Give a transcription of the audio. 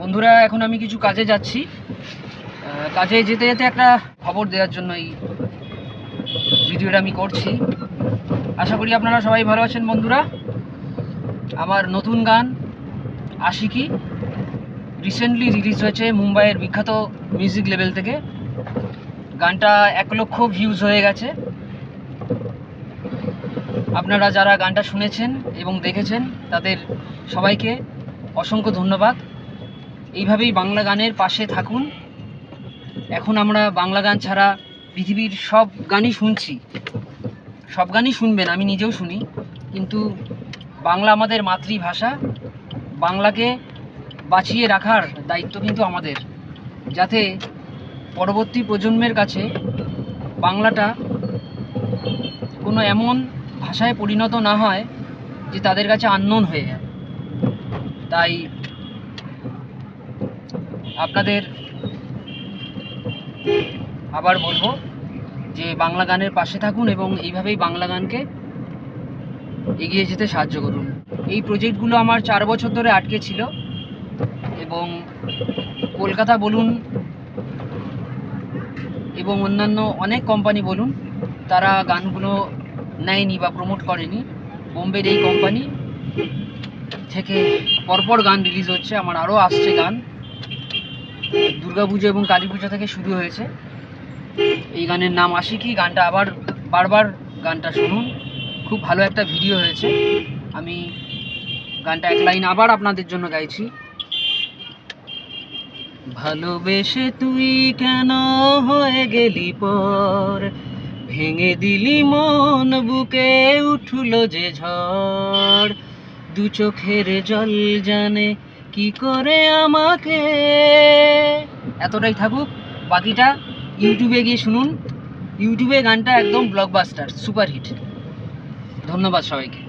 বন্ধুরা, এখন আমি কিছু কাজে যাচ্ছি। কাজে যেতে যেতে একটা খবর দেওয়ার জন্য এই ভিডিওটা আমি করছি। আশা করি আপনারা সবাই ভালো আছেন। বন্ধুরা, আমার নতুন গান আশিকি রিসেন্টলি রিলিজ হয়েছে মুম্বাইয়ের বিখ্যাত মিউজিক লেভেল থেকে। গানটা 1 লক্ষ ভিউজ হয়ে গেছে। আপনারা যারা গানটা শুনেছেন এবং দেখেছেন তাদের সবাইকে অসংখ্য ধন্যবাদ। এইভাবেই বাংলা গানের পাশে থাকুন। এখন আমরা বাংলা গান ছাড়া পৃথিবীর সব গানই শুনছি, সব গানই শুনবেন, আমি নিজেও শুনি, কিন্তু বাংলা আমাদের মাতৃভাষা। বাংলাকে বাঁচিয়ে রাখার দায়িত্ব কিন্তু আমাদের, যাতে পরবর্তী প্রজন্মের কাছে বাংলাটা কোনো এমন ভাষায় পরিণত না হয় যে তাদের কাছে আননোন হয়ে যায়। তাই আপনাদের আবার বলবো যে বাংলা গানের পাশে থাকুন এবং এইভাবেই বাংলা গানকে এগিয়ে যেতে সাহায্য করুন। এই প্রজেক্টগুলো আমার 4 বছর ধরে আটকে ছিল এবং কলকাতা বলুন এবং অন্যান্য অনেক কোম্পানি বলুন, তারা গানগুলো নেয়নি বা প্রমোট করেনি। বোম্বের এই কোম্পানি থেকে পরপর গান রিলিজ হচ্ছে। আমার আরও আসছে গান। দুর্গাপুজো এবং কালী পুজো থেকে শুরু হয়েছে। এই গানের নাম আশিকি। গানটা আবার বারবার গানটা শুনুন, খুব ভালো একটা ভিডিও হয়েছে। আমি গানটা 1 লাইন আবার আপনাদের জন্য গাইছি। ভালোবেসে তুই কেন হয়ে গেলি পর, ভেঙে দিলি মন, বুকে উঠল যে ঝড়, 2 চোখের জল জানে কি করে আমাকে। এতটাই থাকুক, বাকিটা ইউটিউবে গিয়ে শুনুন। ইউটিউবে গানটা একদম ব্লকবাস্টার, সুপারহিট। ধন্যবাদ সবাইকে।